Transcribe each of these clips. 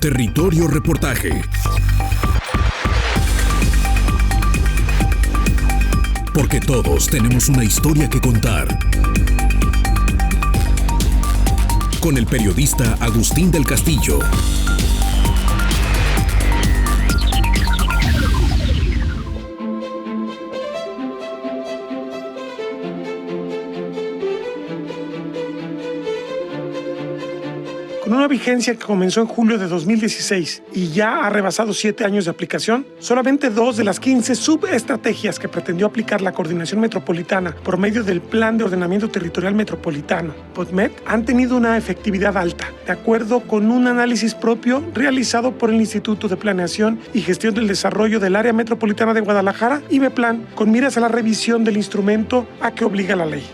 Territorio Reportaje. Porque todos tenemos una historia que contar. Con el periodista Agustín del Castillo. Con una vigencia que comenzó en julio de 2016 y ya ha rebasado 7 años de aplicación, solamente 2 de las 15 subestrategias que pretendió aplicar la Coordinación Metropolitana por medio del Plan de Ordenamiento Territorial Metropolitano, POTMET, han tenido una efectividad alta, de acuerdo con un análisis propio realizado por el Instituto de Planeación y Gestión del Desarrollo del Área Metropolitana de Guadalajara, IMEPLAN, con miras a la revisión del instrumento a que obliga la ley.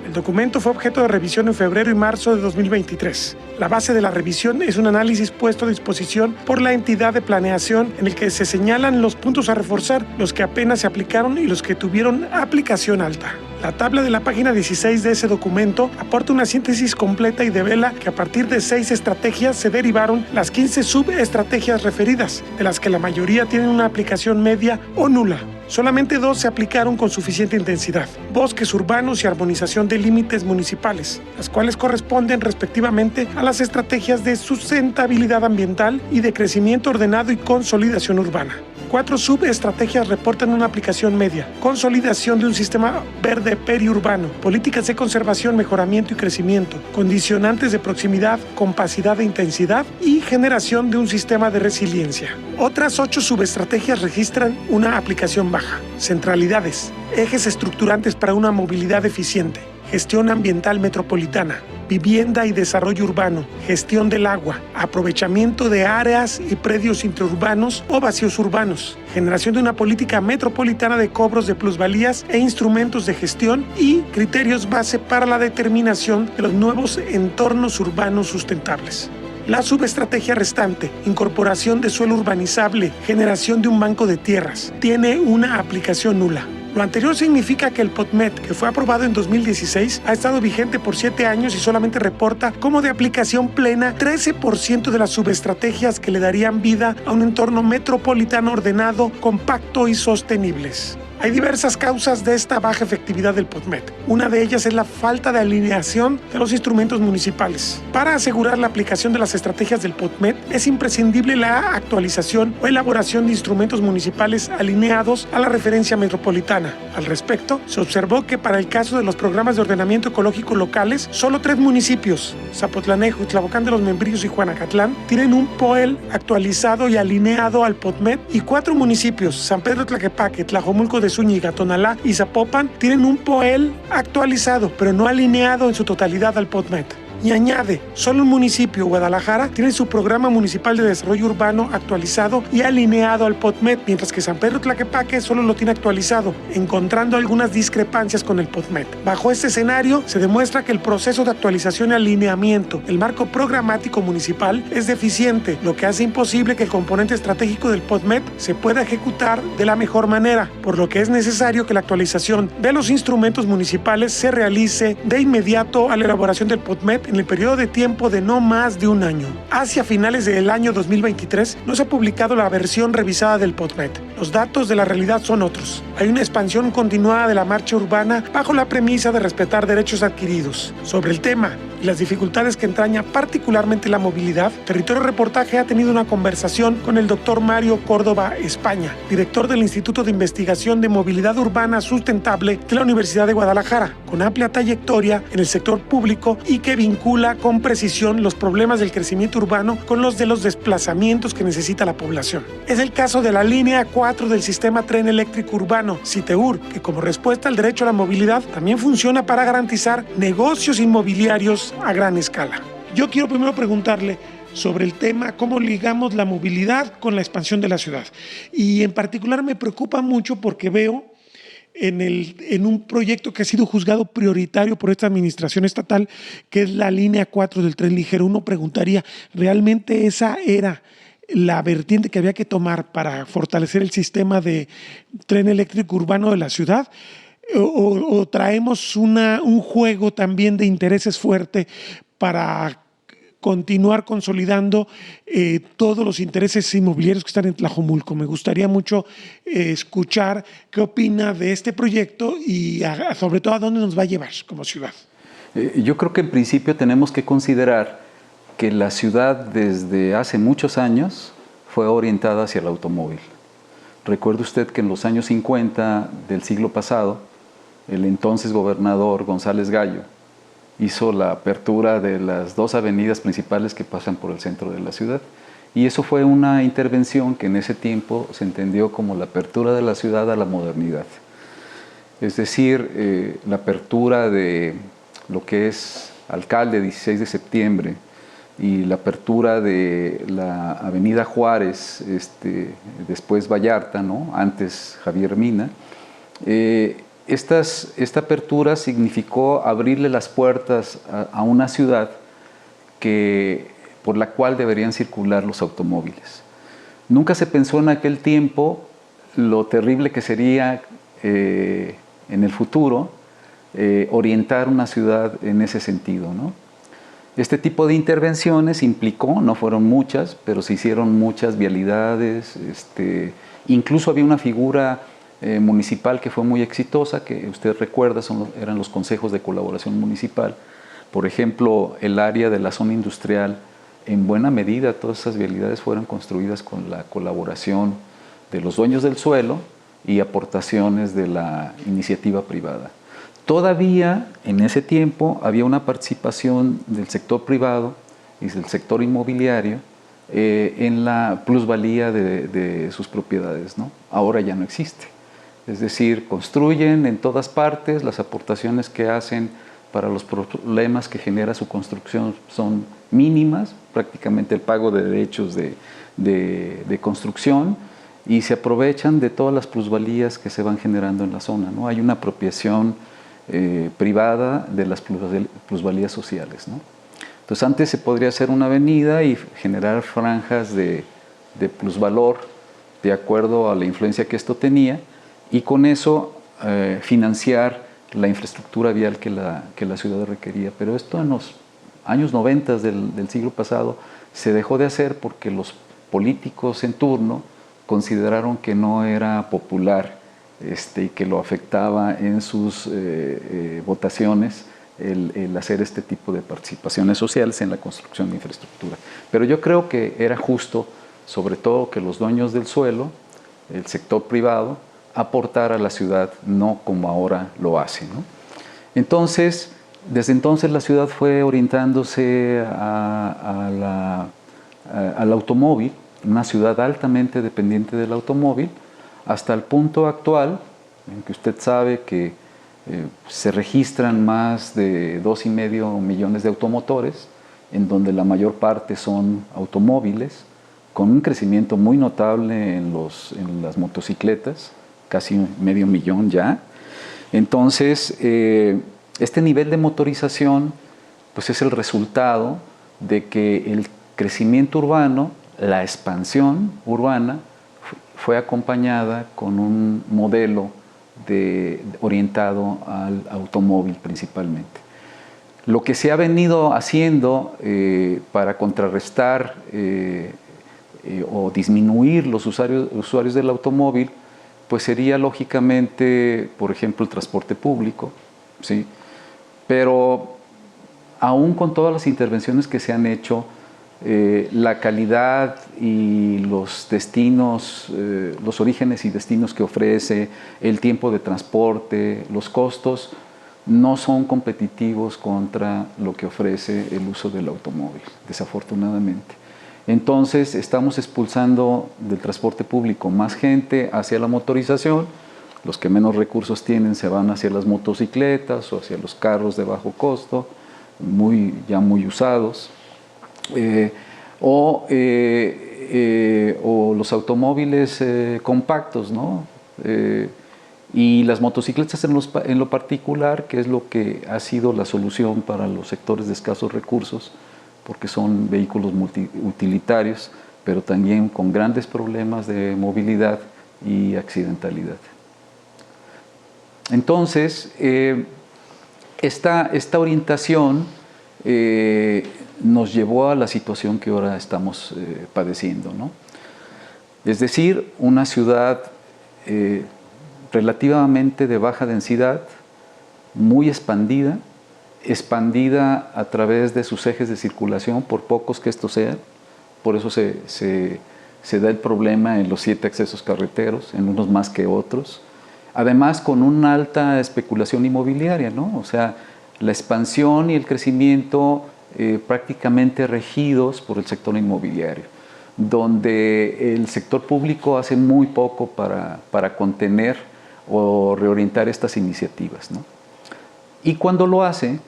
El documento fue objeto de revisión en febrero y marzo de 2023. La base de la revisión es un análisis puesto a disposición por la entidad de planeación en el que se señalan los puntos a reforzar, los que apenas se aplicaron y los que tuvieron aplicación alta. La tabla de la página 16 de ese documento aporta una síntesis completa y devela que a partir de 6 estrategias se derivaron las 15 subestrategias referidas, de las que la mayoría tienen una aplicación media o nula. Solamente 2 se aplicaron con suficiente intensidad: bosques urbanos y armonización de límites municipales, las cuales corresponden respectivamente a las estrategias de sustentabilidad ambiental y de crecimiento ordenado y consolidación urbana. 4 subestrategias reportan una aplicación media: consolidación de un sistema verde periurbano, políticas de conservación, mejoramiento y crecimiento, condicionantes de proximidad, compacidad e intensidad y generación de un sistema de resiliencia. Otras 8 subestrategias registran una aplicación baja: centralidades, ejes estructurantes para una movilidad eficiente, gestión ambiental metropolitana, vivienda y desarrollo urbano, gestión del agua, aprovechamiento de áreas y predios interurbanos o vacíos urbanos, generación de una política metropolitana de cobros de plusvalías e instrumentos de gestión y criterios base para la determinación de los nuevos entornos urbanos sustentables. La subestrategia restante, incorporación de suelo urbanizable, generación de un banco de tierras, tiene una aplicación nula. Lo anterior significa que el POTMET, que fue aprobado en 2016, ha estado vigente por 7 años y solamente reporta como de aplicación plena 13% de las subestrategias que le darían vida a un entorno metropolitano ordenado, compacto y sostenibles. Hay diversas causas de esta baja efectividad del POTMET. Una de ellas es la falta de alineación de los instrumentos municipales. Para asegurar la aplicación de las estrategias del POTMET, es imprescindible la actualización o elaboración de instrumentos municipales alineados a la referencia metropolitana. Al respecto, se observó que para el caso de los programas de ordenamiento ecológico locales, solo 3 municipios, Zapotlanejo, Tlahuacán de los Membrillos y Juanacatlán, tienen un POEL actualizado y alineado al POTMET, y 4 municipios, San Pedro Tlaquepaque, Tlajomulco de Zúñiga, Tonalá y Zapopan, tienen un POEL actualizado, pero no alineado en su totalidad al POTMET. Y añade, solo un municipio, Guadalajara, tiene su programa municipal de desarrollo urbano actualizado y alineado al POTMET, mientras que San Pedro Tlaquepaque solo lo tiene actualizado, encontrando algunas discrepancias con el POTMET. Bajo este escenario, se demuestra que el proceso de actualización y alineamiento del marco programático municipal es deficiente, lo que hace imposible que el componente estratégico del POTMET se pueda ejecutar de la mejor manera, por lo que es necesario que la actualización de los instrumentos municipales se realice de inmediato a la elaboración del POTMET en el periodo de tiempo de no más de un año. Hacia finales del año 2023 no se ha publicado la versión revisada del POTMET. Los datos de la realidad son otros. Hay una expansión continuada de la marcha urbana bajo la premisa de respetar derechos adquiridos. Sobre el tema y las dificultades que entraña particularmente la movilidad, Territorio Reportaje ha tenido una conversación con el doctor Mario Córdoba España, director del Instituto de Investigación de Movilidad Urbana Sustentable de la Universidad de Guadalajara, con amplia trayectoria en el sector público y que vincula con precisión los problemas del crecimiento urbano con los de los desplazamientos que necesita la población. Es el caso de la línea 4 del sistema tren eléctrico urbano, CITEUR, que como respuesta al derecho a la movilidad también funciona para garantizar negocios inmobiliarios a gran escala. Yo quiero primero preguntarle sobre el tema, cómo ligamos la movilidad con la expansión de la ciudad. Y en particular me preocupa mucho porque veo en un proyecto que ha sido juzgado prioritario por esta administración estatal, que es la línea 4 del tren ligero. Uno preguntaría, ¿realmente esa era la vertiente que había que tomar para fortalecer el sistema de tren eléctrico urbano de la ciudad? ¿O traemos un juego también de intereses fuerte para continuar consolidando todos los intereses inmobiliarios que están en Tlajomulco. Me gustaría mucho escuchar qué opina de este proyecto y sobre todo a dónde nos va a llevar como ciudad. Yo creo que en principio tenemos que considerar que la ciudad desde hace muchos años fue orientada hacia el automóvil. Recuerde usted que en los años 50 del siglo pasado, el entonces gobernador González Gallo hizo la apertura de las 2 avenidas principales que pasan por el centro de la ciudad. Y eso fue una intervención que en ese tiempo se entendió como la apertura de la ciudad a la modernidad. Es decir, la apertura de lo que es Alcalde 16 de septiembre y la apertura de la avenida Juárez, después Vallarta, ¿no? Antes Javier Mina. Esta apertura significó abrirle las puertas a una ciudad por la cual deberían circular los automóviles. Nunca se pensó en aquel tiempo lo terrible que sería en el futuro orientar una ciudad en ese sentido, ¿no? Este tipo de intervenciones implicó, no fueron muchas, pero se hicieron muchas vialidades, incluso había una figura municipal que fue muy exitosa, que usted recuerda, eran los consejos de colaboración municipal. Por ejemplo, el área de la zona industrial, en buena medida todas esas vialidades fueron construidas con la colaboración de los dueños del suelo y aportaciones de la iniciativa privada. Todavía en ese tiempo había una participación del sector privado y del sector inmobiliario en la plusvalía de sus propiedades, ¿no? Ahora ya no existe. Es decir, construyen en todas partes, las aportaciones que hacen para los problemas que genera su construcción son mínimas, prácticamente el pago de derechos de construcción, y se aprovechan de todas las plusvalías que se van generando en la zona, ¿no? Hay una apropiación privada de las plusvalías sociales, ¿no? Entonces antes se podría hacer una avenida y generar franjas de plusvalor de acuerdo a la influencia que esto tenía, y con eso financiar la infraestructura vial que la ciudad requería. Pero esto en los años 90 del siglo pasado se dejó de hacer porque los políticos en turno consideraron que no era popular y que lo afectaba en sus votaciones el hacer este tipo de participaciones sociales en la construcción de infraestructura. Pero yo creo que era justo, sobre todo, que los dueños del suelo, el sector privado, aportar a la ciudad, no como ahora lo hace, ¿no? Entonces, desde entonces la ciudad fue orientándose al automóvil, una ciudad altamente dependiente del automóvil, hasta el punto actual en que usted sabe que se registran más de 2,5 millones de automotores, en donde la mayor parte son automóviles, con un crecimiento muy notable en las motocicletas, casi 500,000 ya. Entonces, este nivel de motorización pues es el resultado de que el crecimiento urbano, la expansión urbana, fue acompañada con un modelo orientado al automóvil principalmente. Lo que se ha venido haciendo para contrarrestar o disminuir los usuarios del automóvil, pues sería lógicamente, por ejemplo, el transporte público, ¿sí? Pero aún con todas las intervenciones que se han hecho, la calidad y los destinos, los orígenes y destinos que ofrece, el tiempo de transporte, los costos, no son competitivos contra lo que ofrece el uso del automóvil, desafortunadamente. Entonces estamos expulsando del transporte público más gente hacia la motorización, los que menos recursos tienen se van hacia las motocicletas o hacia los carros de bajo costo, ya muy usados, o los automóviles compactos, ¿no? Y las motocicletas en lo particular, que es lo que ha sido la solución para los sectores de escasos recursos, porque son vehículos utilitarios, pero también con grandes problemas de movilidad y accidentalidad. Entonces, esta orientación nos llevó a la situación que ahora estamos padeciendo, ¿no? Es decir, una ciudad relativamente de baja densidad, muy expandida a través de sus ejes de circulación, por pocos que estos sean. Por eso se da el problema en los 7 accesos carreteros, en unos más que otros. Además, con una alta especulación inmobiliaria, ¿no? O sea, la expansión y el crecimiento prácticamente regidos por el sector inmobiliario, donde el sector público hace muy poco para contener o reorientar estas iniciativas, ¿no? Y cuando lo hace,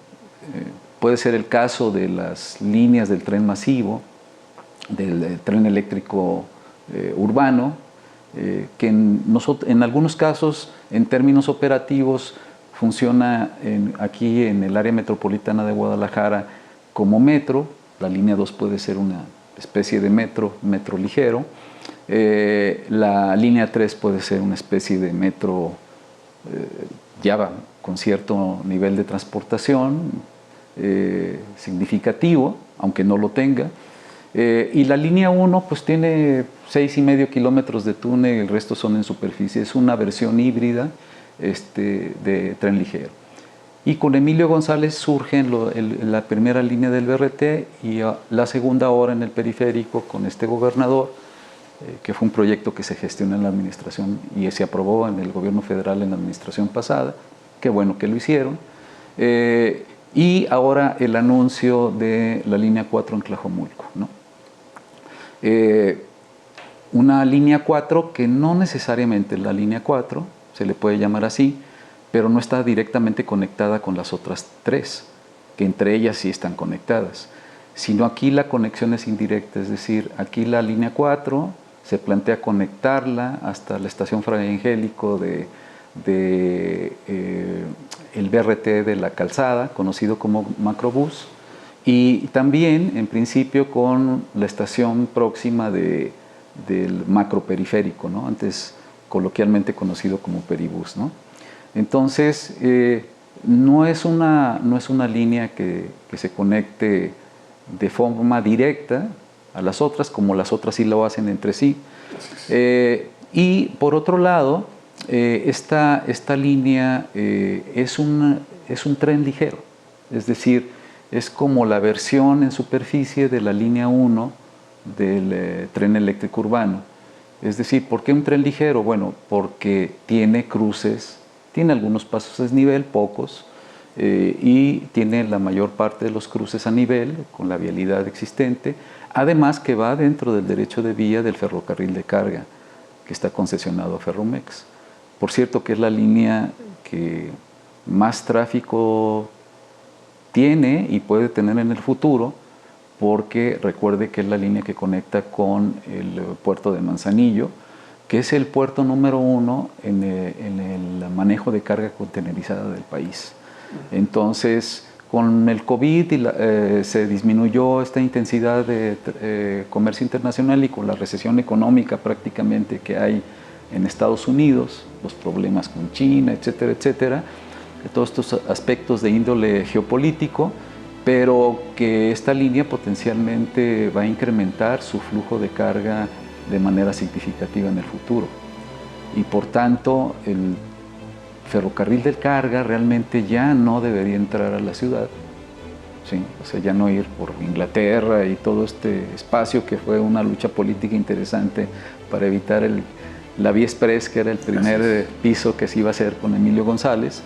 puede ser el caso de las líneas del tren masivo, del tren eléctrico urbano, que en algunos casos, en términos operativos, funciona aquí en el área metropolitana de Guadalajara como metro. La línea 2 puede ser una especie de metro ligero. La línea 3 puede ser una especie de metro ya con cierto nivel de transportación significativo, aunque no lo tenga. Y la línea 1 pues tiene 6,5 kilómetros de túnel, el resto son en superficie. Es una versión híbrida de tren ligero. Y con Emilio González surge la primera línea del BRT y la segunda ahora en el periférico con este gobernador, que fue un proyecto que se gestionó en la administración y se aprobó en el gobierno federal en la administración pasada. Qué bueno que lo hicieron. Y ahora el anuncio de la línea 4 en Tlajomulco, ¿no? Una línea 4 que no necesariamente la línea 4, se le puede llamar así, pero no está directamente conectada con las otras 3, que entre ellas sí están conectadas, sino aquí la conexión es indirecta, es decir, aquí la línea 4 se plantea conectarla hasta la estación Fray Angélico el BRT de la Calzada, conocido como Macrobús, y también, en principio, con la estación próxima del macroperiférico, ¿no? Antes coloquialmente conocido como Peribús, ¿no? Entonces, no es una línea que se conecte de forma directa a las otras, como las otras sí lo hacen entre sí. Y por otro lado, esta línea es un tren ligero, es decir, es como la versión en superficie de la línea 1 del tren eléctrico urbano. Es decir, ¿por qué un tren ligero? Bueno, porque tiene cruces, tiene algunos pasos a desnivel, pocos, y tiene la mayor parte de los cruces a nivel, con la vialidad existente, además que va dentro del derecho de vía del ferrocarril de carga, que está concesionado a Ferromex. Por cierto, que es la línea que más tráfico tiene y puede tener en el futuro, porque recuerde que es la línea que conecta con el puerto de Manzanillo, que es el puerto número 1 en el manejo de carga contenerizada del país. Entonces, con el COVID se disminuyó esta intensidad de comercio internacional y con la recesión económica prácticamente que hay en Estados Unidos, los problemas con China, etcétera, etcétera, todos estos aspectos de índole geopolítico, pero que esta línea potencialmente va a incrementar su flujo de carga de manera significativa en el futuro. Y por tanto, el ferrocarril de carga realmente ya no debería entrar a la ciudad, ¿sí? O sea, ya no ir por Inglaterra y todo este espacio que fue una lucha política interesante para evitar la Vía Express, que era el primer piso que se iba a hacer con Emilio González,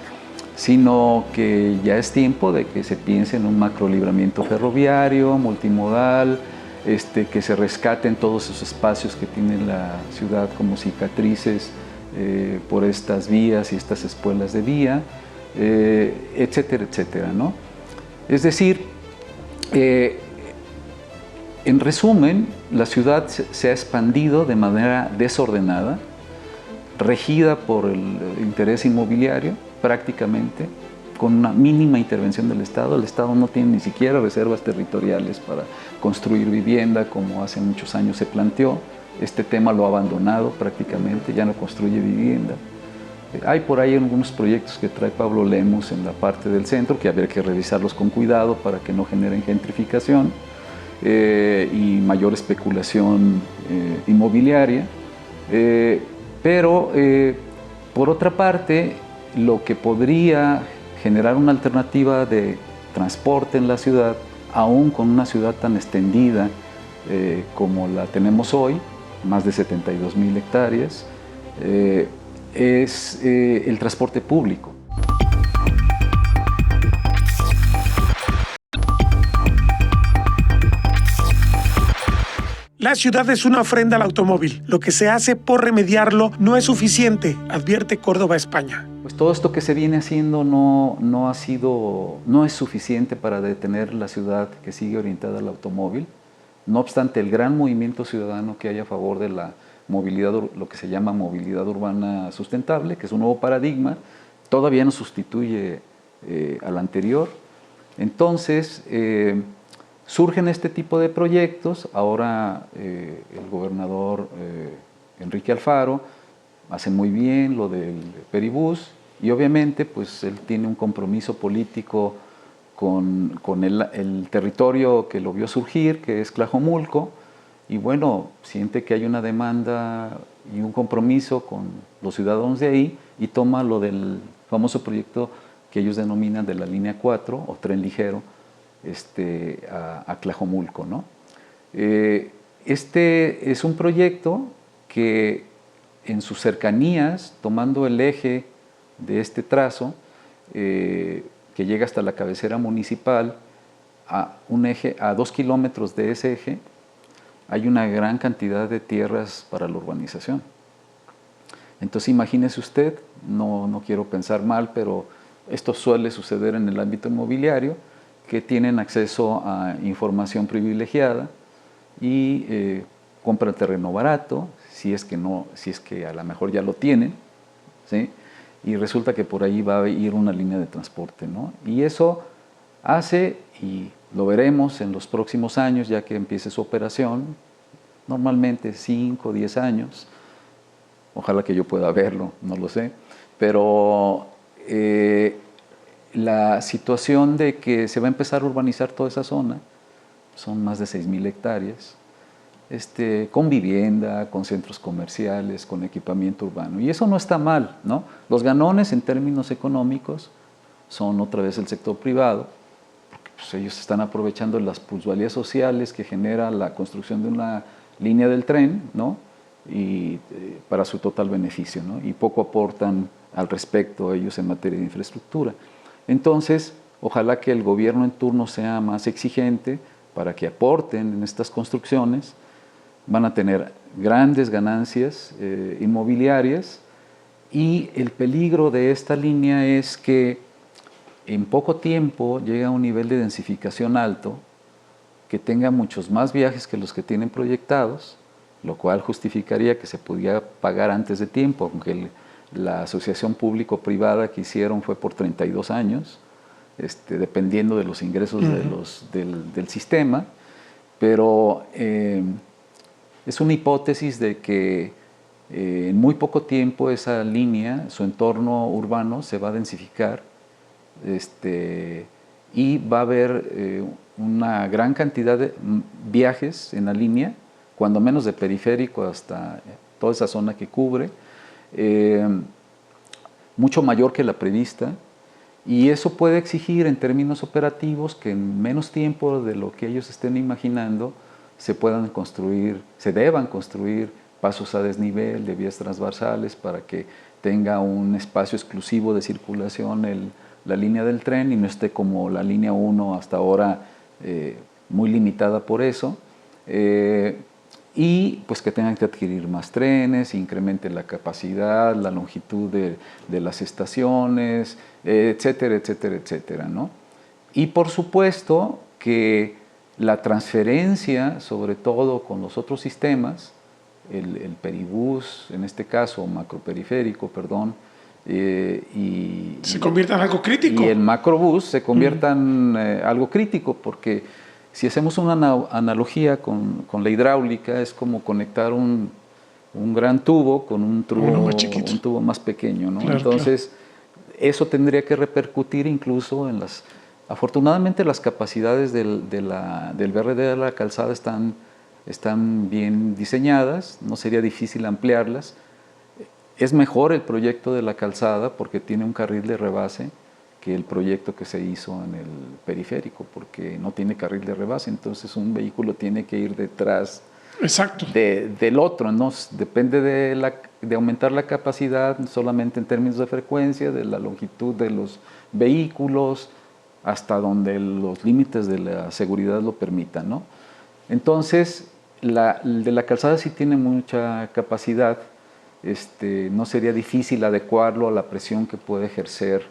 sino que ya es tiempo de que se piense en un macrolibramiento ferroviario, multimodal, que se rescaten todos esos espacios que tiene la ciudad como cicatrices por estas vías y estas espuelas de vía, etcétera, etcétera, ¿no? Es decir, en resumen, la ciudad se ha expandido de manera desordenada, regida por el interés inmobiliario prácticamente, con una mínima intervención del Estado. El Estado no tiene ni siquiera reservas territoriales para construir vivienda como hace muchos años se planteó. Este tema lo ha abandonado prácticamente, ya no construye vivienda. Hay por ahí algunos proyectos que trae Pablo Lemus en la parte del centro, que habría que revisarlos con cuidado para que no generen gentrificación y mayor especulación inmobiliaria. Pero, por otra parte, lo que podría generar una alternativa de transporte en la ciudad, aún con una ciudad tan extendida como la tenemos hoy, más de 72,000 hectáreas, es el transporte público. La ciudad es una ofrenda al automóvil. Lo que se hace por remediarlo no es suficiente, advierte Córdoba España. Pues todo esto que se viene haciendo no es suficiente para detener la ciudad que sigue orientada al automóvil. No obstante, el gran movimiento ciudadano que hay a favor de la movilidad, lo que se llama movilidad urbana sustentable, que es un nuevo paradigma, todavía no sustituye al anterior. Entonces, surgen este tipo de proyectos. Ahora el gobernador Enrique Alfaro hace muy bien lo del Peribús y obviamente pues él tiene un compromiso político con el territorio que lo vio surgir, que es Tlajomulco, y bueno, siente que hay una demanda y un compromiso con los ciudadanos de ahí y toma lo del famoso proyecto que ellos denominan de la línea 4 o tren ligero a Tlajomulco, ¿no? Este es un proyecto que en sus cercanías, tomando el eje de este trazo, que llega hasta la cabecera municipal, a 2 kilómetros de ese eje, hay una gran cantidad de tierras para la urbanización. Entonces imagínese usted, no quiero pensar mal, pero esto suele suceder en el ámbito inmobiliario, que tienen acceso a información privilegiada y compran terreno barato, si es que a lo mejor ya lo tienen, ¿sí? Y resulta que por ahí va a ir una línea de transporte, ¿no? Y eso hace, y lo veremos en los próximos años, ya que empiece su operación, normalmente 5 o 10 años, ojalá que yo pueda verlo, no lo sé, pero la situación de que se va a empezar a urbanizar toda esa zona, son más de 6,000 hectáreas, con vivienda, con centros comerciales, con equipamiento urbano. Y eso no está mal, ¿no? Los ganones en términos económicos son otra vez el sector privado, porque pues, ellos están aprovechando las plusvalías sociales que genera la construcción de una línea del tren, ¿no? Y para su total beneficio, ¿no? Y poco aportan al respecto ellos en materia de infraestructura. Entonces, ojalá que el gobierno en turno sea más exigente para que aporten en estas construcciones. Van a tener grandes ganancias inmobiliarias y el peligro de esta línea es que en poco tiempo llega a un nivel de densificación alto, que tenga muchos más viajes que los que tienen proyectados, lo cual justificaría que se pudiera pagar antes de tiempo, aunque la asociación público-privada que hicieron fue por 32 años, dependiendo de los ingresos del sistema, pero es una hipótesis de que en muy poco tiempo esa línea, su entorno urbano se va a densificar y va a haber una gran cantidad de viajes en la línea, cuando menos de periférico hasta toda esa zona que cubre, mucho mayor que la prevista, y eso puede exigir en términos operativos que en menos tiempo de lo que ellos estén imaginando se deban construir pasos a desnivel de vías transversales para que tenga un espacio exclusivo de circulación la línea del tren y no esté como la línea 1 hasta ahora muy limitada por eso. Y pues que tengan que adquirir más trenes, incrementen la capacidad, la longitud de las estaciones, etcétera, etcétera, etcétera, ¿no? Y por supuesto que la transferencia, sobre todo con los otros sistemas, el peribús, en este caso, macroperiférico, perdón, se convierta en algo crítico. Y el macrobús se convierta en algo crítico, porque si hacemos una analogía con la hidráulica, es como conectar un un gran tubo con un tubo más pequeño, ¿no? Claro, entonces, eso tendría que repercutir incluso en las... Afortunadamente las capacidades del BRT de la calzada están bien diseñadas, no sería difícil ampliarlas. Es mejor el proyecto de la calzada porque tiene un carril de rebase que el proyecto que se hizo en el periférico, porque no tiene carril de rebase, entonces un vehículo tiene que ir detrás del otro, ¿no? Depende de aumentar la capacidad solamente en términos de frecuencia, de la longitud de los vehículos, hasta donde los límites de la seguridad lo permitan, ¿no? Entonces, el de la calzada sí tiene mucha capacidad, no sería difícil adecuarlo a la presión que puede ejercer,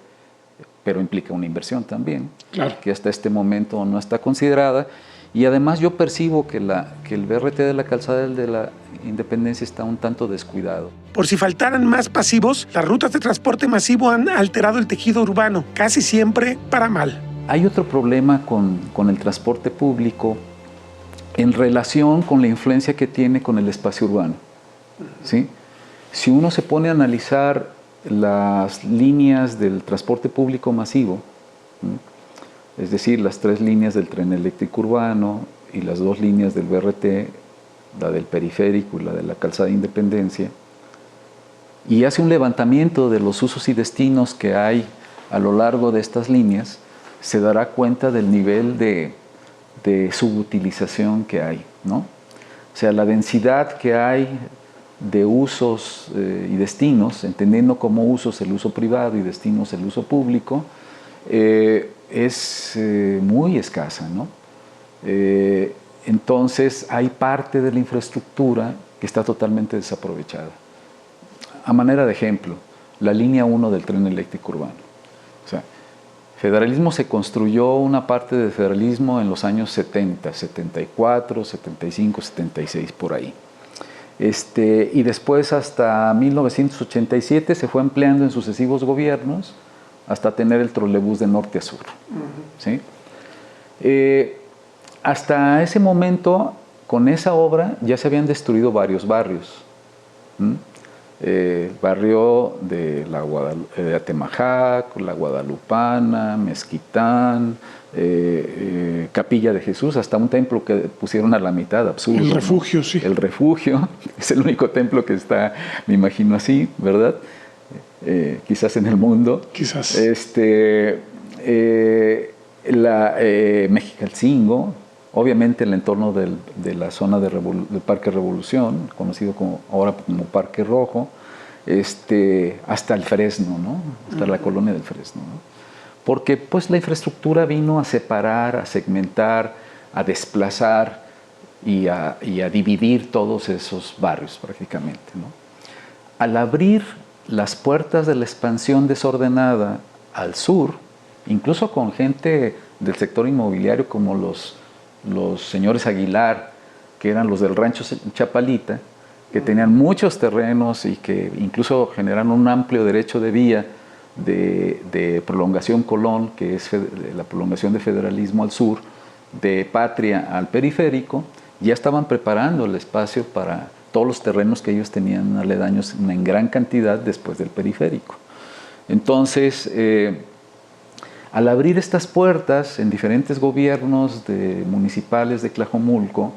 pero implica una inversión también, claro, que hasta este momento no está considerada. Y además yo percibo que el BRT de la calzada de la Independencia está un tanto descuidado. Por si faltaran más pasivos, las rutas de transporte masivo han alterado el tejido urbano, casi siempre para mal. Hay otro problema con el transporte público en relación con la influencia que tiene con el espacio urbano, ¿sí? Si uno se pone a analizar las líneas del transporte público masivo, ¿sí? Es decir, las 3 líneas del tren eléctrico urbano y las 2 líneas del BRT, la del periférico y la de la calzada de Independencia, y hace un levantamiento de los usos y destinos que hay a lo largo de estas líneas, se dará cuenta del nivel de subutilización que hay, ¿no? O sea, la densidad que hay de usos y destinos, entendiendo como usos el uso privado y destinos el uso público, es muy escasa, ¿no? Entonces hay parte de la infraestructura que está totalmente desaprovechada. A manera de ejemplo, la línea 1 del tren eléctrico urbano. O sea, federalismo se construyó una parte de federalismo en los años 70, 74, 75, 76, por ahí. Y después hasta 1987 se fue empleando en sucesivos gobiernos hasta tener el trolebús de norte a sur. ¿Sí? Hasta ese momento, con esa obra, ya se habían destruido varios barrios. El barrio de Atemajac, La Guadalupana, Mezquitán, Capilla de Jesús, hasta un templo que pusieron a la mitad, absurdo. El refugio, ¿no? Sí. El refugio, es el único templo que está, me imagino así, ¿verdad? Quizás en el mundo. Quizás. Mexicalcingo, obviamente el entorno de la zona del Parque Revolución, conocido ahora como Parque Rojo, hasta el Fresno, ¿no? Hasta la colonia del Fresno, ¿no? Porque pues la infraestructura vino a separar, a segmentar, a desplazar y a dividir todos esos barrios prácticamente, ¿no? Al abrir las puertas de la expansión desordenada al sur, incluso con gente del sector inmobiliario como los señores Aguilar, que eran los del rancho Chapalita, que tenían muchos terrenos y que incluso generaron un amplio derecho de vía de prolongación Colón, que es la prolongación de federalismo al sur, de Patria al periférico, ya estaban preparando el espacio para todos los terrenos que ellos tenían aledaños en gran cantidad después del periférico. Entonces, al abrir estas puertas en diferentes gobiernos municipales de Tlajomulco,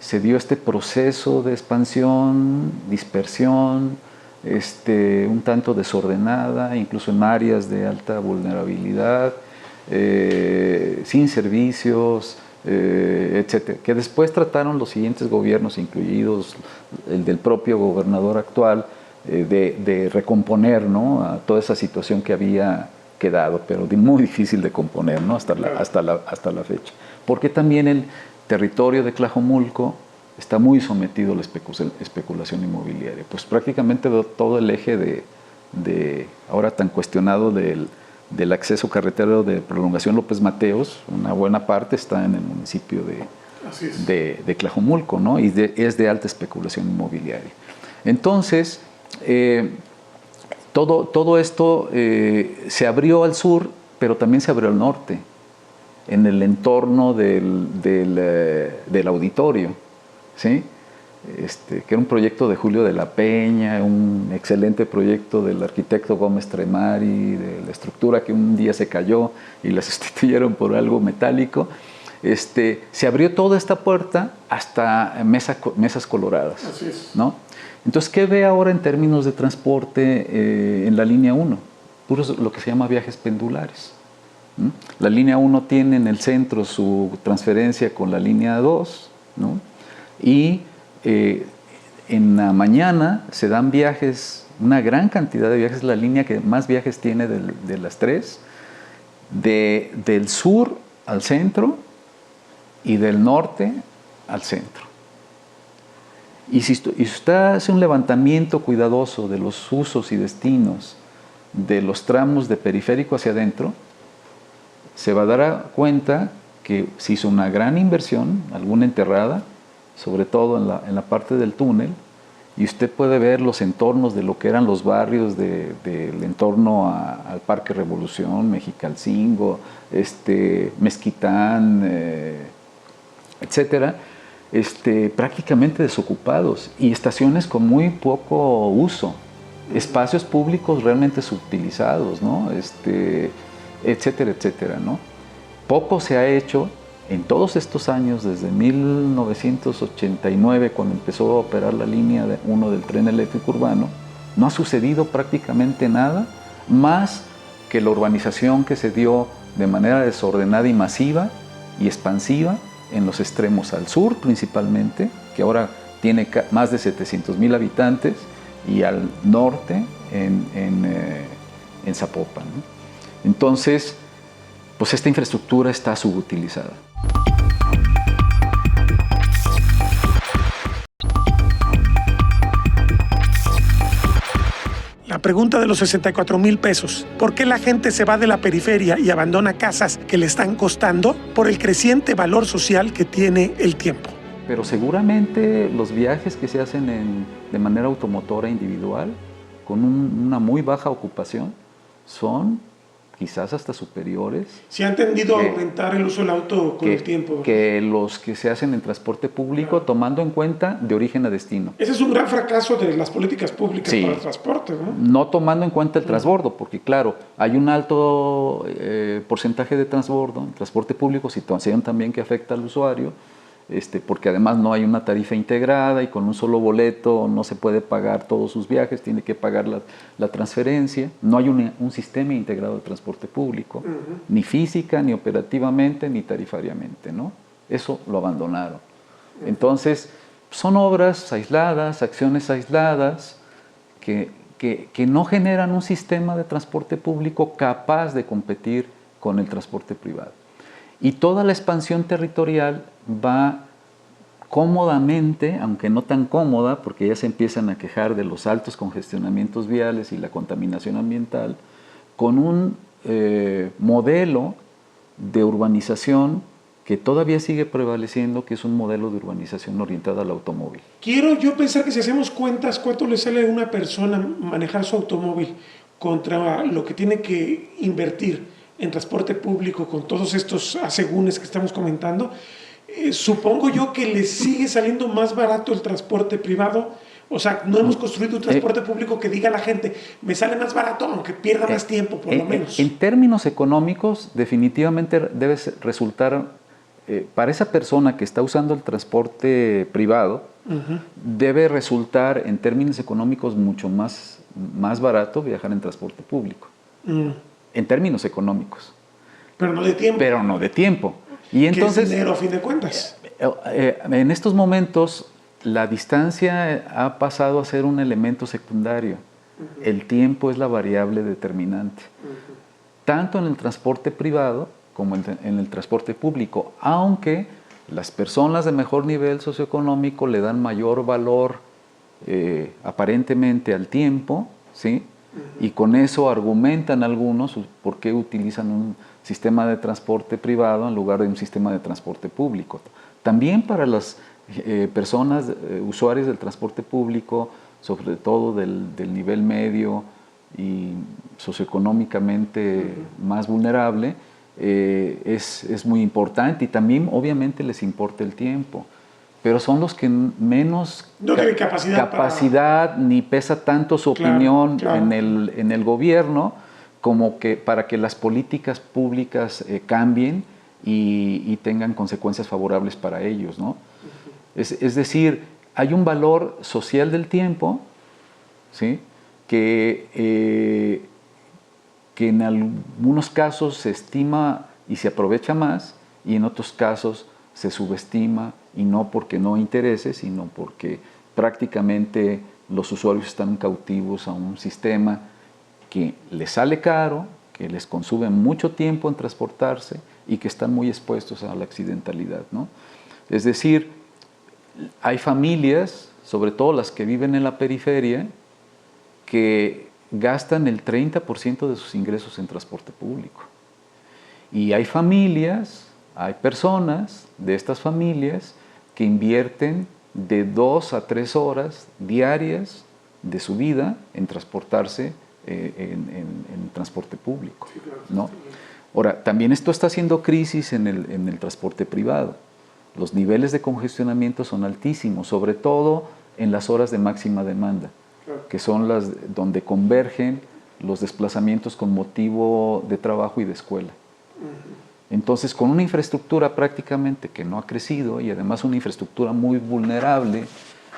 se dio este proceso de expansión, dispersión, un tanto desordenada, incluso en áreas de alta vulnerabilidad, sin servicios, etcétera, que después trataron los siguientes gobiernos, incluidos el del propio gobernador actual, de recomponer, ¿no?, a toda esa situación que había quedado, pero muy difícil de componer, ¿no?, hasta la fecha. Porque también el territorio de Tlajomulco está muy sometido a la especulación inmobiliaria. Pues prácticamente todo el eje ahora tan cuestionado del acceso carretero de prolongación López Mateos, una buena parte está en el municipio de Tlajomulco, ¿no? Y es de alta especulación inmobiliaria. Entonces, todo esto se abrió al sur, pero también se abrió al norte, en el entorno del auditorio, ¿sí? que era un proyecto de Julio de la Peña, un excelente proyecto del arquitecto Gómez Tremari, de la estructura que un día se cayó y la sustituyeron por algo metálico. Se abrió toda esta puerta hasta mesas coloradas. Así es. ¿No? Entonces, ¿qué ve ahora en términos de transporte en la línea 1? Puros lo que se llama viajes pendulares. ¿Mm? La línea 1 tiene en el centro su transferencia con la línea 2, ¿no? Y en la mañana se dan viajes, una gran cantidad de viajes, la línea que más viajes tiene de las tres, del sur al centro y del norte al centro. Y si usted hace un levantamiento cuidadoso de los usos y destinos de los tramos de periférico hacia adentro, se va a dar cuenta que se hizo una gran inversión, alguna enterrada, sobre todo en la parte del túnel, y usted puede ver los entornos de lo que eran los barrios del entorno al Parque Revolución, Mexicalcingo, Mezquitán, etcétera, prácticamente desocupados y estaciones con muy poco uso, espacios públicos realmente subutilizados, ¿no? Etcétera, etcétera, ¿no? Poco se ha hecho en todos estos años, desde 1989, cuando empezó a operar la línea 1 del tren eléctrico urbano, no ha sucedido prácticamente nada más que la urbanización que se dio de manera desordenada y masiva y expansiva en los extremos al sur principalmente, que ahora tiene más de 700,000 habitantes, y al norte en Zapopan, ¿no? Entonces, pues esta infraestructura está subutilizada. La pregunta de los 64,000 pesos. ¿Por qué la gente se va de la periferia y abandona casas que le están costando? Por el creciente valor social que tiene el tiempo. Pero seguramente los viajes que se hacen de manera automotora individual, con una muy baja ocupación, son quizás hasta superiores. Se ha tendido a aumentar el uso del auto con el tiempo, ¿verdad? Que los que se hacen en transporte público, claro, tomando en cuenta de origen a destino. Ese es un gran fracaso de las políticas públicas, sí, para el transporte, ¿no? No tomando en cuenta el transbordo, porque claro, hay un alto porcentaje de transbordo en transporte público, situación también que afecta al usuario, porque además no hay una tarifa integrada y con un solo boleto no se puede pagar todos sus viajes, tiene que pagar la transferencia. No hay un sistema integrado de transporte público, ni física, ni operativamente, ni tarifariamente, ¿no? Eso lo abandonaron. Entonces, son obras aisladas, acciones aisladas, que no generan un sistema de transporte público capaz de competir con el transporte privado. Y toda la expansión territorial va cómodamente, aunque no tan cómoda, porque ya se empiezan a quejar de los altos congestionamientos viales y la contaminación ambiental, con un modelo de urbanización que todavía sigue prevaleciendo, que es un modelo de urbanización orientada al automóvil. Quiero yo pensar que si hacemos cuentas, ¿cuánto le sale a una persona manejar su automóvil contra lo que tiene que invertir en transporte público con todos estos asegúnes que estamos comentando? Supongo yo que le sigue saliendo más barato el transporte privado. O sea, no hemos construido un transporte público que diga a la gente, me sale más barato aunque pierda más tiempo, por lo menos. En términos económicos, definitivamente debe resultar, para esa persona que está usando el transporte privado, debe resultar en términos económicos mucho más barato viajar en transporte público. En términos económicos. Pero no de tiempo. Pero no de tiempo. Y entonces, ¿qué es dinero a fin de cuentas? En estos momentos, la distancia ha pasado a ser un elemento secundario. El tiempo es la variable determinante. Tanto en el transporte privado como en el transporte público, aunque las personas de mejor nivel socioeconómico le dan mayor valor aparentemente al tiempo, ¿sí? Y con eso argumentan algunos por qué utilizan un sistema de transporte privado en lugar de un sistema de transporte público. También para las personas usuarias del transporte público, sobre todo del nivel medio y socioeconómicamente más vulnerable, es muy importante, y también obviamente les importa el tiempo. pero son los que menos no tienen capacidad ni pesa tanto su opinión en el gobierno como que para que las políticas públicas cambien y tengan consecuencias favorables para ellos, ¿no? Es decir, hay un valor social del tiempo, ¿sí? que en algunos casos se estima y se aprovecha más, y en otros casos se subestima, y no porque no interese, sino porque prácticamente los usuarios están cautivos a un sistema que les sale caro, que les consume mucho tiempo en transportarse y que están muy expuestos a la accidentalidad, ¿no? Es decir, hay familias, sobre todo las que viven en la periferia, que gastan el 30% de sus ingresos en transporte público. Y hay familias, hay personas de estas familias que invierten de 2 a 3 horas diarias de su vida en transportarse en transporte público, ¿no? Ahora, también esto está haciendo crisis en el transporte privado. Los niveles de congestionamiento son altísimos, sobre todo en las horas de máxima demanda, que son las donde convergen los desplazamientos con motivo de trabajo y de escuela. Entonces, con una infraestructura prácticamente que no ha crecido y además una infraestructura muy vulnerable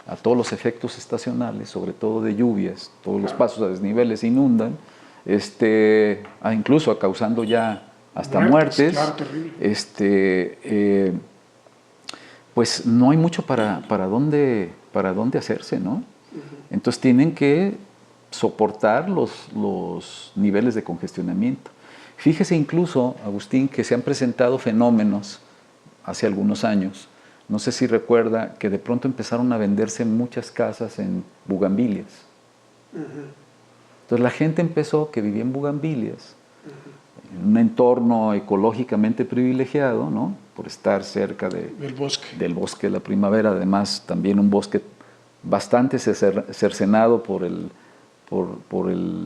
a todos los efectos estacionales, sobre todo de lluvias, todos los pasos a desniveles inundan, incluso causando ya hasta muertes, pues no hay mucho para dónde hacerse, ¿no? Entonces tienen que soportar los niveles de congestionamiento. Fíjese incluso, Agustín, que se han presentado fenómenos hace algunos años, no sé si recuerda, que de pronto empezaron a venderse muchas casas en bugambilias. Entonces la gente que vivía en bugambilias, en un entorno ecológicamente privilegiado, ¿no? Por estar cerca del bosque de la primavera, además también un bosque bastante cercenado por el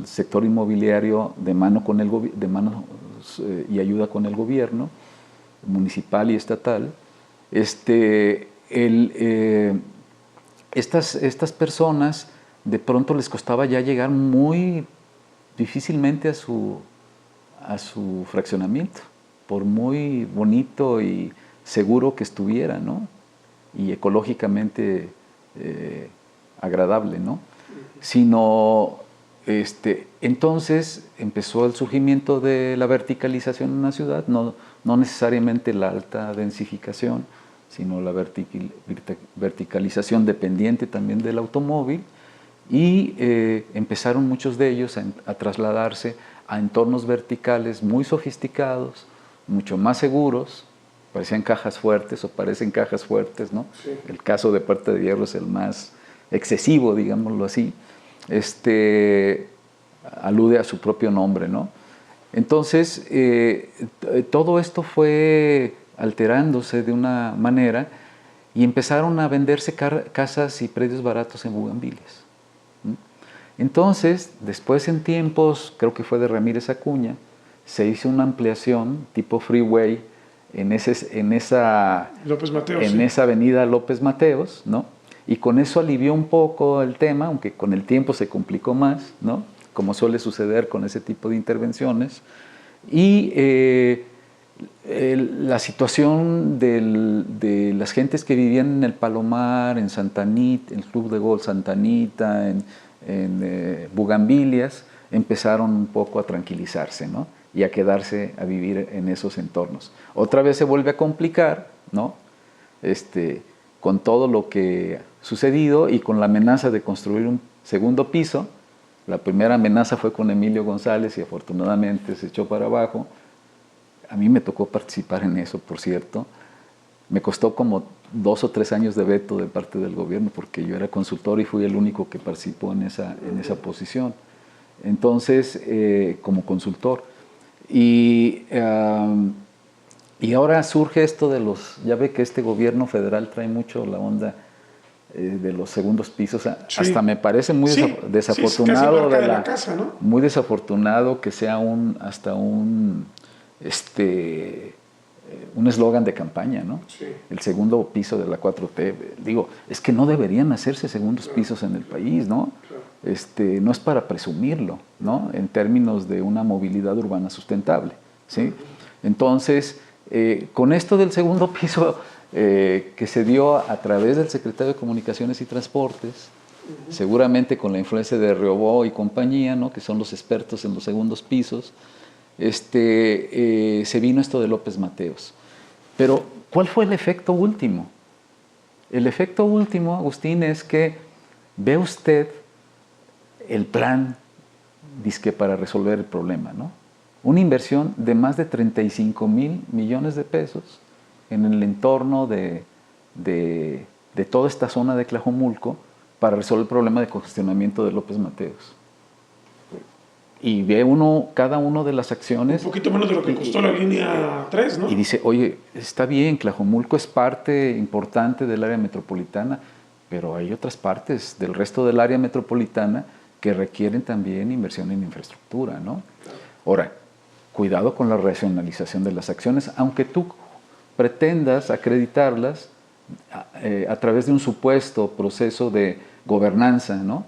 sector inmobiliario de mano y ayuda con el gobierno municipal y estatal. Estas personas de pronto les costaba ya llegar muy difícilmente a su fraccionamiento, por muy bonito y seguro que estuviera, ¿no? Y ecológicamente agradable, ¿no? Sino, entonces empezó el surgimiento de la verticalización en una ciudad, no necesariamente la alta densificación, sino la verticalización dependiente también del automóvil, y empezaron muchos de ellos a trasladarse a entornos verticales muy sofisticados, mucho más seguros, parecían cajas fuertes o parecen cajas fuertes, ¿no? Sí. El caso de Puerta de Hierro es el más excesivo, digámoslo así, alude a su propio nombre, ¿no? Entonces, todo esto fue alterándose de una manera y empezaron a venderse casas y predios baratos en bugambilias. Entonces, después en tiempos, creo que fue de Ramírez Acuña, se hizo una ampliación tipo freeway en esa avenida López Mateos, ¿no? Y con eso alivió un poco el tema, aunque con el tiempo se complicó más, ¿no? Como suele suceder con ese tipo de intervenciones. Y la situación de las gentes que vivían en el Palomar, en Santa Anita, en el Club de Golf Santa Anita, en bugambilias, empezaron un poco a tranquilizarse, ¿no? Y a quedarse a vivir en esos entornos. Otra vez se vuelve a complicar, ¿no? Con todo lo que ha sucedido y con la amenaza de construir un segundo piso. La primera amenaza fue con Emilio González y afortunadamente se echó para abajo. A mí me tocó participar en eso, por cierto. Me costó como 2 o 3 años de veto de parte del gobierno porque yo era consultor y fui el único que participó en esa posición. Entonces, como consultor. Y ahora surge esto ya ve que este gobierno federal trae mucho la onda de los segundos pisos. Sí. Hasta me parece muy desafortunado de la casa, ¿no? Muy desafortunado que sea hasta un un eslogan de campaña, ¿no? Sí. El segundo piso de la 4T. Digo, es que no deberían hacerse segundos pisos en el país, ¿no? No es para presumirlo, ¿no? En términos de una movilidad urbana sustentable, ¿sí? Entonces, con esto del segundo piso que se dio a través del secretario de Comunicaciones y Transportes, seguramente con la influencia de Riobó y compañía, ¿no? Que son los expertos en los segundos pisos, se vino esto de López Mateos. Pero, ¿cuál fue el efecto último? El efecto último, Agustín, es que ve usted el plan, dizque para resolver el problema, ¿no? Una inversión de más de 35,000 millones de pesos en el entorno de toda esta zona de Tlajomulco para resolver el problema de congestionamiento de López Mateos. Y ve cada una de las acciones. Un poquito menos de lo que costó la línea 3, ¿no? Y dice, oye, está bien, Tlajomulco es parte importante del área metropolitana, pero hay otras partes del resto del área metropolitana que requieren también inversión en infraestructura, ¿no? Ahora, cuidado con la racionalización de las acciones, aunque tú pretendas acreditarlas a través de un supuesto proceso de gobernanza, ¿no?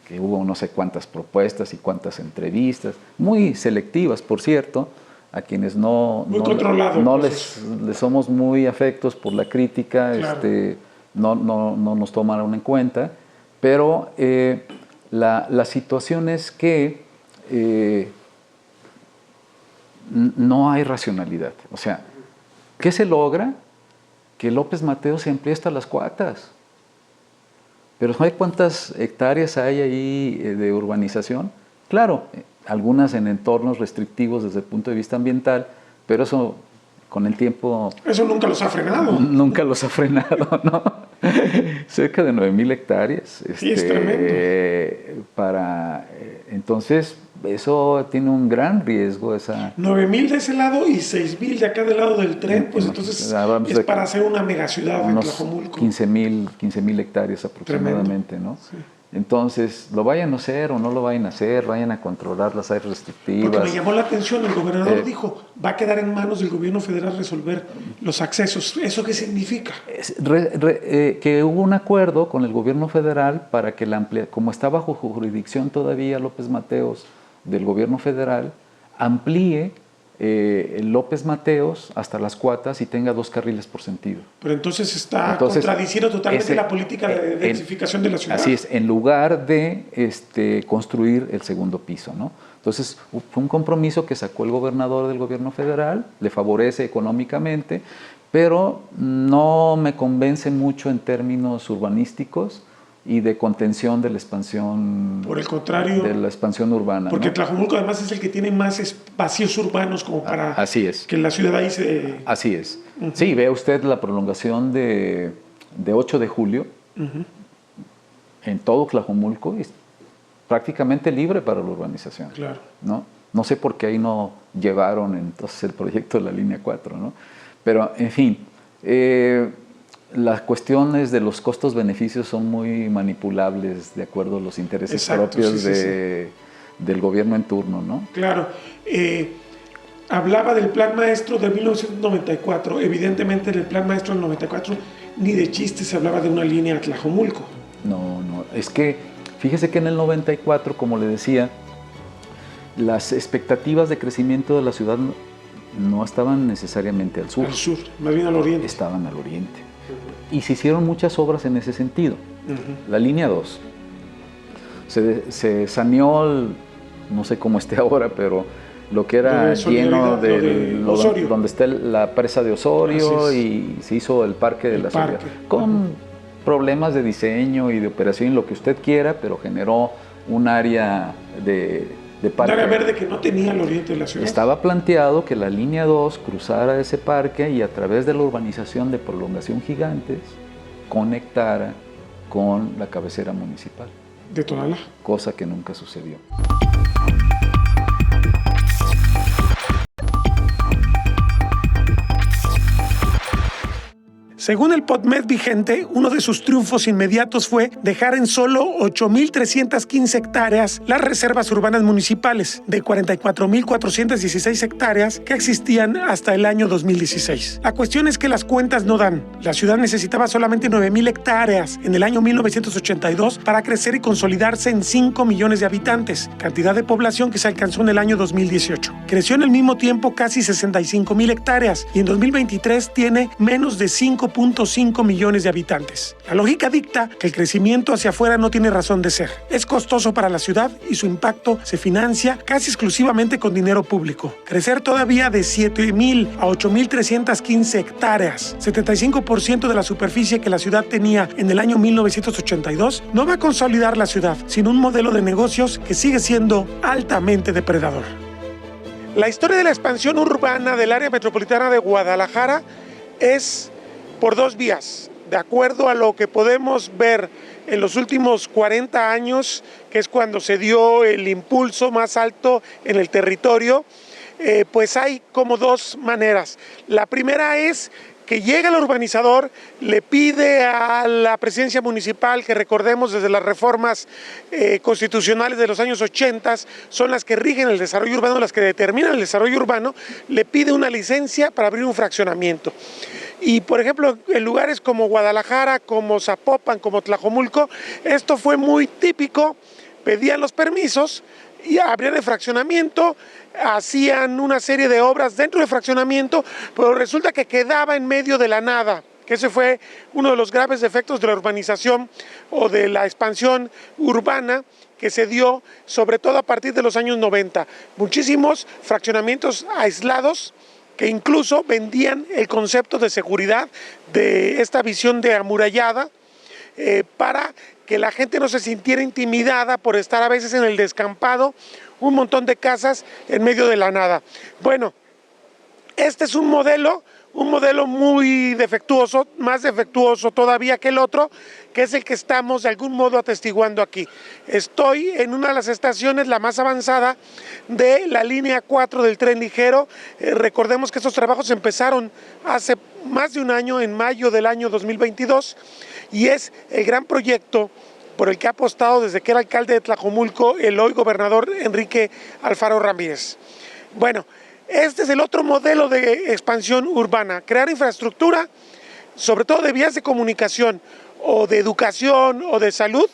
Que hubo no sé cuántas propuestas y cuántas entrevistas, muy selectivas, por cierto, a quienes no les somos muy afectos por la crítica, claro. No nos tomaron en cuenta, pero la situación es que no hay racionalidad. O sea, ¿qué se logra? Que López Mateos se amplíe hasta las Cuatas. Pero ¿sabe cuántas hectáreas hay ahí de urbanización? Claro, algunas en entornos restrictivos desde el punto de vista ambiental, pero eso con el tiempo... Eso nunca los ha frenado. Nunca los ha frenado, ¿no? Cerca de 9,000 hectáreas. Sí, es tremendo. Entonces, eso tiene un gran riesgo. 9,000 de ese lado y 6,000 de acá del lado del tren, pues entonces es para hacer una megaciudad en Tlajomulco. 15,000 hectáreas aproximadamente, tremendo. ¿No? Sí. Entonces, lo vayan a hacer o no lo vayan a hacer, vayan a controlar las áreas restrictivas. Porque me llamó la atención, el gobernador dijo, va a quedar en manos del gobierno federal resolver los accesos. ¿Eso qué significa? Que hubo un acuerdo con el gobierno federal para que como está bajo jurisdicción todavía López Mateos del gobierno federal, amplíe López Mateos hasta las Cuatas y tenga 2 carriles por sentido. Pero entonces contradiciendo totalmente la política de densificación de la ciudad. Así es, en lugar de construir el segundo piso, ¿no? Entonces, fue un compromiso que sacó el gobernador del gobierno federal, le favorece económicamente, pero no me convence mucho en términos urbanísticos y de contención de la expansión. Por el contrario, de la expansión urbana. Porque, ¿no? Tlajomulco además es el que tiene más espacios urbanos como para así es. Que la ciudad ahí se... Así es. Sí, ve usted la prolongación de 8 de julio en todo Tlajomulco es prácticamente libre para la urbanización. Claro. No sé por qué ahí no llevaron entonces el proyecto de la línea 4, ¿no? Pero, en fin, las cuestiones de los costos-beneficios son muy manipulables de acuerdo a los intereses propios del gobierno en turno, ¿no? Claro. Hablaba del Plan Maestro de 1994. Evidentemente, en el Plan Maestro del 94 ni de chiste se hablaba de una línea a Tlajomulco. No. Es que, fíjese que en el 94, como le decía, las expectativas de crecimiento de la ciudad no estaban necesariamente al sur. Al sur, más bien al oriente. Estaban al oriente. Y se hicieron muchas obras en ese sentido. La línea 2 se saneó, no sé cómo esté ahora, pero lo que era lleno donde está la presa de Osorio y se hizo el Parque de la Ciudad. Con problemas de diseño y de operación, lo que usted quiera, pero generó un área de parque. Un área verde que no tenía al oriente de la ciudad. Estaba planteado que la línea 2 cruzara ese parque y a través de la urbanización de prolongación Gigantes conectara con la cabecera municipal. De Tonalá. Cosa que nunca sucedió. Según el PODMED vigente, uno de sus triunfos inmediatos fue dejar en solo 8.315 hectáreas las reservas urbanas municipales, de 44.416 hectáreas que existían hasta el año 2016. La cuestión es que las cuentas no dan. La ciudad necesitaba solamente 9.000 hectáreas en el año 1982 para crecer y consolidarse en 5 millones de habitantes, cantidad de población que se alcanzó en el año 2018. Creció en el mismo tiempo casi 65.000 hectáreas y en 2023 tiene menos de 5.5 millones de habitantes. La lógica dicta que el crecimiento hacia afuera no tiene razón de ser. Es costoso para la ciudad y su impacto se financia casi exclusivamente con dinero público. Crecer todavía de 7.000 a 8.315 hectáreas, 75% de la superficie que la ciudad tenía en el año 1982, no va a consolidar la ciudad, sino un modelo de negocios que sigue siendo altamente depredador. La historia de la expansión urbana del área metropolitana de Guadalajara es por dos vías, de acuerdo a lo que podemos ver en los últimos 40 años, que es cuando se dio el impulso más alto en el territorio, pues hay como dos maneras. La primera es que llega el urbanizador, le pide a la presidencia municipal, que recordemos desde las reformas constitucionales de los años 80, son las que rigen el desarrollo urbano, las que determinan el desarrollo urbano, le pide una licencia para abrir un fraccionamiento. Y por ejemplo, en lugares como Guadalajara, como Zapopan, como Tlajomulco, esto fue muy típico, pedían los permisos y abrían el fraccionamiento, hacían una serie de obras dentro del fraccionamiento, pero resulta que quedaba en medio de la nada, que ese fue uno de los graves defectos de la urbanización o de la expansión urbana que se dio sobre todo a partir de los años 90. Muchísimos fraccionamientos aislados que incluso vendían el concepto de seguridad de esta visión de amurallada para que la gente no se sintiera intimidada por estar a veces en el descampado, un montón de casas en medio de la nada. Bueno, este es un modelo muy defectuoso, más defectuoso todavía que el otro, que es el que estamos de algún modo atestiguando aquí. Estoy en una de las estaciones, la más avanzada, de la línea 4 del tren ligero. Recordemos que estos trabajos empezaron hace más de un año, en mayo del año 2022, y es el gran proyecto por el que ha apostado desde que era alcalde de Tlajomulco el hoy gobernador Enrique Alfaro Ramírez. Bueno, este es el otro modelo de expansión urbana, crear infraestructura, sobre todo de vías de comunicación o de educación o de salud,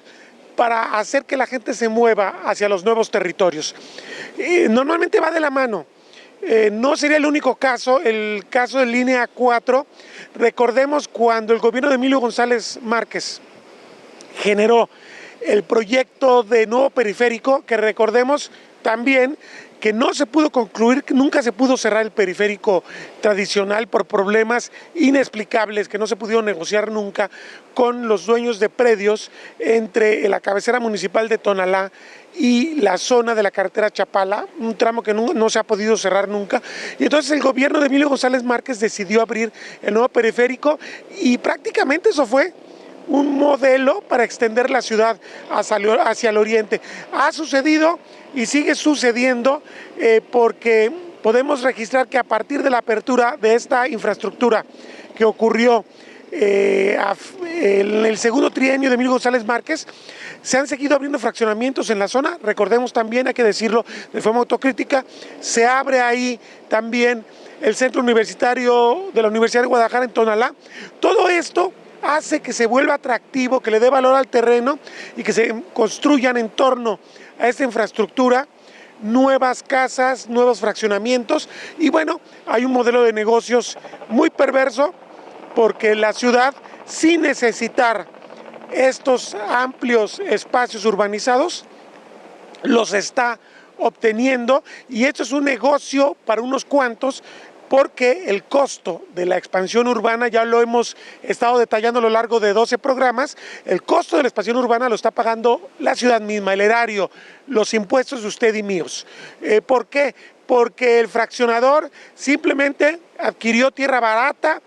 para hacer que la gente se mueva hacia los nuevos territorios. Normalmente va de la mano. No sería el único caso, el caso de línea 4. Recordemos cuando el gobierno de Emilio González Márquez generó el proyecto de nuevo periférico, que recordemos también que no se pudo concluir, que nunca se pudo cerrar el periférico tradicional por problemas inexplicables que no se pudieron negociar nunca con los dueños de predios entre la cabecera municipal de Tonalá y la zona de la carretera Chapala, un tramo que no se ha podido cerrar nunca. Y entonces el gobierno de Emilio González Márquez decidió abrir el nuevo periférico y prácticamente eso fue un modelo para extender la ciudad hacia el oriente. Ha sucedido y sigue sucediendo porque podemos registrar que a partir de la apertura de esta infraestructura que ocurrió en el segundo trienio de Emilio González Márquez, se han seguido abriendo fraccionamientos en la zona. Recordemos también, hay que decirlo de forma autocrítica, se abre ahí también el centro universitario de la Universidad de Guadalajara en Tonalá. Todo esto hace que se vuelva atractivo, que le dé valor al terreno y que se construyan en torno a esta infraestructura nuevas casas, nuevos fraccionamientos. Y bueno, hay un modelo de negocios muy perverso, porque la ciudad, sin necesitar estos amplios espacios urbanizados, los está obteniendo, y esto es un negocio para unos cuantos, porque el costo de la expansión urbana, ya lo hemos estado detallando a lo largo de 12 programas, el costo de la expansión urbana lo está pagando la ciudad misma, el erario, los impuestos de usted y míos. ¿Por qué? Porque el fraccionador simplemente adquirió tierra barata,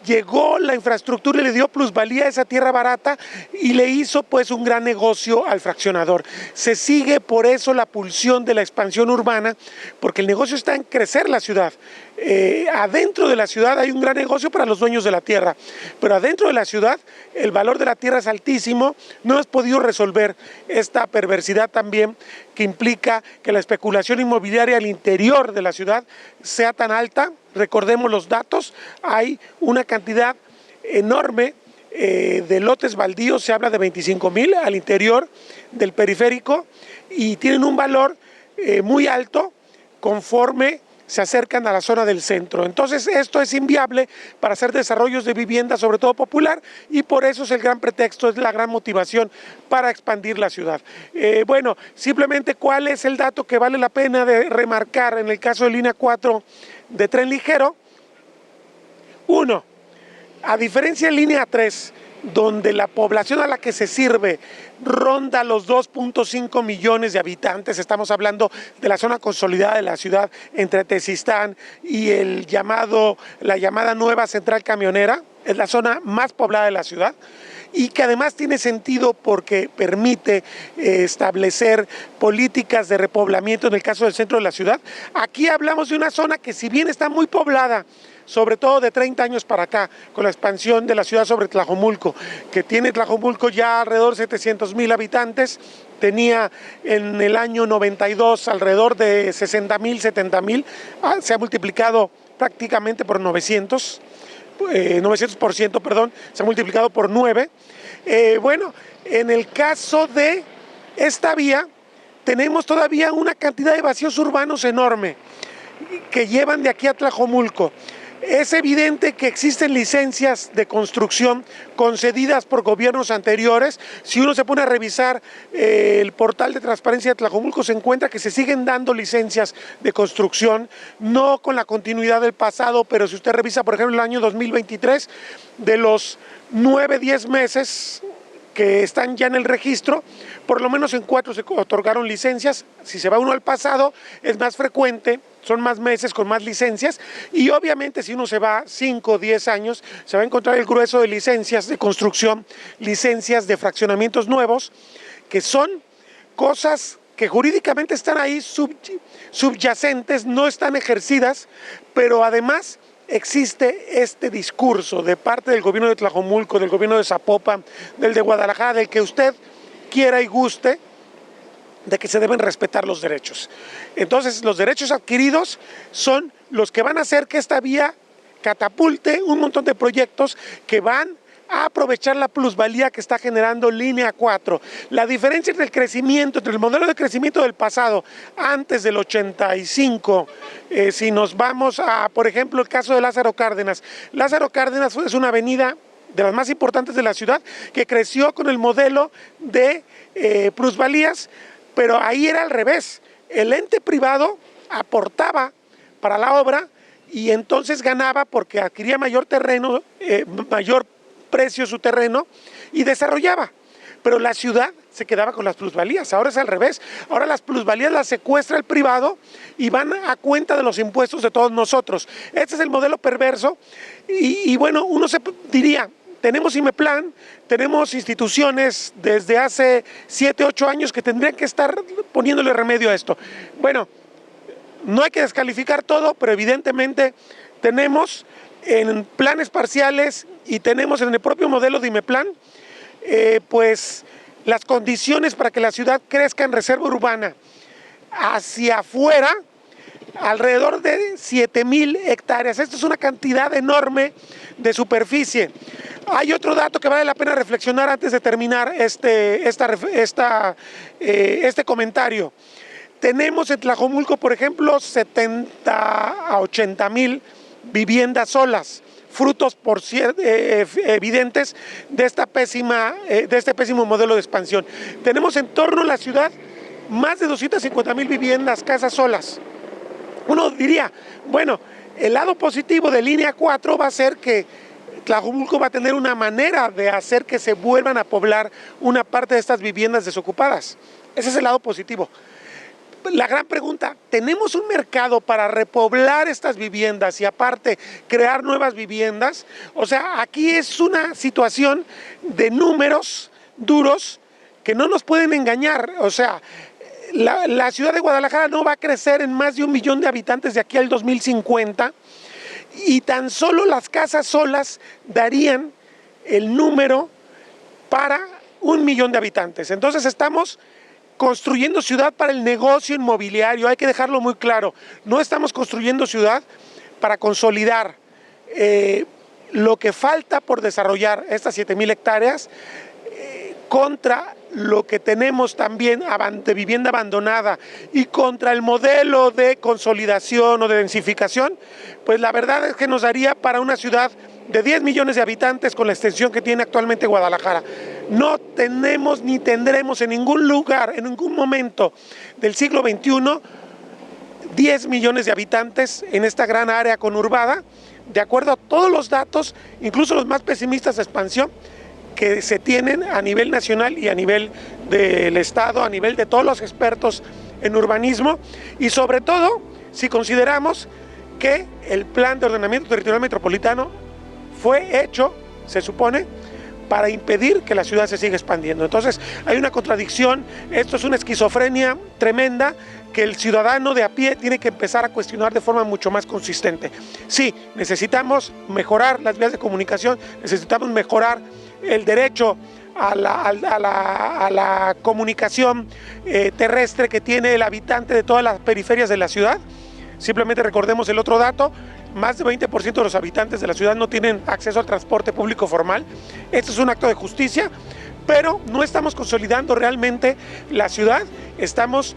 llegó la infraestructura y le dio plusvalía a esa tierra barata y le hizo pues un gran negocio al fraccionador. Se sigue por eso la pulsión de la expansión urbana, porque el negocio está en crecer la ciudad. Adentro de la ciudad hay un gran negocio para los dueños de la tierra, pero adentro de la ciudad el valor de la tierra es altísimo. No hemos podido resolver esta perversidad también que implica que la especulación inmobiliaria al interior de la ciudad sea tan alta. Recordemos los datos, hay una cantidad enorme de lotes baldíos, se habla de 25,000 al interior del periférico y tienen un valor muy alto conforme se acercan a la zona del centro. Entonces esto es inviable para hacer desarrollos de vivienda, sobre todo popular, y por eso es el gran pretexto, es la gran motivación para expandir la ciudad. Bueno, simplemente cuál es el dato que vale la pena de remarcar en el caso de línea 4 de tren ligero. 1. A diferencia de línea 3, donde la población a la que se sirve ronda los 2.5 millones de habitantes, estamos hablando de la zona consolidada de la ciudad entre Tezistán y la llamada nueva central camionera, es la zona más poblada de la ciudad y que además tiene sentido porque permite establecer políticas de repoblamiento en el caso del centro de la ciudad. Aquí hablamos de una zona que si bien está muy poblada, sobre todo de 30 años para acá, con la expansión de la ciudad sobre Tlajomulco, que tiene Tlajomulco ya alrededor de 700,000 habitantes, tenía en el año 92 alrededor de 60,000, 70,000, se ha multiplicado prácticamente por 900%, perdón, se ha multiplicado por 9. Bueno, en el caso de esta vía, tenemos todavía una cantidad de vacíos urbanos enorme que llevan de aquí a Tlajomulco. Es evidente que existen licencias de construcción concedidas por gobiernos anteriores. Si uno se pone a revisar el portal de transparencia de Tlajomulco, se encuentra que se siguen dando licencias de construcción, no con la continuidad del pasado, pero si usted revisa, por ejemplo, el año 2023, de los 9-10 meses que están ya en el registro, por lo menos en 4 se otorgaron licencias. Si se va uno al pasado, es más frecuente, son más meses con más licencias, y obviamente si uno se va 5 o 10 años, se va a encontrar el grueso de licencias de construcción, licencias de fraccionamientos nuevos, que son cosas que jurídicamente están ahí subyacentes, no están ejercidas, pero además existe este discurso de parte del gobierno de Tlajomulco, del gobierno de Zapopan, del de Guadalajara, del que usted quiera y guste, de que se deben respetar los derechos. Entonces, los derechos adquiridos son los que van a hacer que esta vía catapulte un montón de proyectos que van a aprovechar la plusvalía que está generando línea 4. La diferencia entre el crecimiento, entre el modelo de crecimiento del pasado, antes del 85, si nos vamos a, por ejemplo, el caso de Lázaro Cárdenas. Lázaro Cárdenas es una avenida de las más importantes de la ciudad que creció con el modelo de plusvalías, pero ahí era al revés. El ente privado aportaba para la obra y entonces ganaba porque adquiría mayor terreno, mayor precio su terreno y desarrollaba, pero la ciudad se quedaba con las plusvalías. Ahora es al revés, ahora las plusvalías las secuestra el privado y van a cuenta de los impuestos de todos nosotros. Este es el modelo perverso y bueno, uno se diría, tenemos IMEPLAN, tenemos instituciones desde hace 7, 8 años que tendrían que estar poniéndole remedio a esto. Bueno, no hay que descalificar todo, pero evidentemente tenemos en planes parciales y tenemos en el propio modelo de IMEPLAN, pues las condiciones para que la ciudad crezca en reserva urbana hacia afuera, alrededor de 7,000 hectáreas. Esto es una cantidad enorme de superficie. Hay otro dato que vale la pena reflexionar antes de terminar este comentario. Tenemos en Tlajomulco, por ejemplo, 70 a 80,000 viviendas solas, frutos evidentes de este pésimo modelo de expansión. Tenemos en torno a la ciudad más de 250,000 viviendas, casas solas. Uno diría, bueno, el lado positivo de línea 4 va a ser que Tlajomulco va a tener una manera de hacer que se vuelvan a poblar una parte de estas viviendas desocupadas. Ese es el lado positivo. La gran pregunta, ¿tenemos un mercado para repoblar estas viviendas y aparte crear nuevas viviendas? O sea, aquí es una situación de números duros que no nos pueden engañar. O sea, la ciudad de Guadalajara no va a crecer en más de 1 millón de habitantes de aquí al 2050 y tan solo las casas solas darían el número para 1 millón de habitantes. Entonces estamos construyendo ciudad para el negocio inmobiliario, hay que dejarlo muy claro. No estamos construyendo ciudad para consolidar lo que falta por desarrollar, estas 7,000 hectáreas, contra lo que tenemos también de vivienda abandonada y contra el modelo de consolidación o de densificación, pues la verdad es que nos daría para una ciudad de 10 millones de habitantes con la extensión que tiene actualmente Guadalajara. No tenemos ni tendremos en ningún lugar, en ningún momento del siglo XXI, 10 millones de habitantes en esta gran área conurbada, de acuerdo a todos los datos, incluso los más pesimistas de expansión, que se tienen a nivel nacional y a nivel del Estado, a nivel de todos los expertos en urbanismo, y sobre todo si consideramos que el Plan de Ordenamiento Territorial Metropolitano fue hecho, se supone, para impedir que la ciudad se siga expandiendo. Entonces hay una contradicción, esto es una esquizofrenia tremenda que el ciudadano de a pie tiene que empezar a cuestionar de forma mucho más consistente. Sí, necesitamos mejorar las vías de comunicación, necesitamos mejorar el derecho a la comunicación terrestre que tiene el habitante de todas las periferias de la ciudad. Simplemente recordemos el otro dato, más de 20% de los habitantes de la ciudad no tienen acceso al transporte público formal. Esto es un acto de justicia, pero no estamos consolidando realmente la ciudad, estamos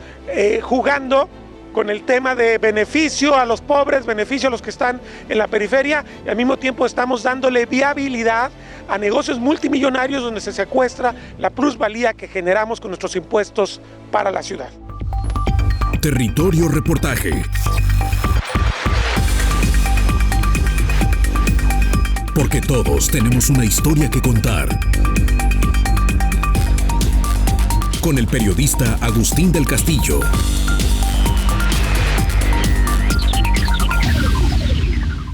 jugando con el tema de beneficio a los pobres, beneficio a los que están en la periferia, y al mismo tiempo estamos dándole viabilidad a negocios multimillonarios donde se secuestra la plusvalía que generamos con nuestros impuestos para la ciudad. Territorio Reportaje. Porque todos tenemos una historia que contar. Con el periodista Agustín del Castillo.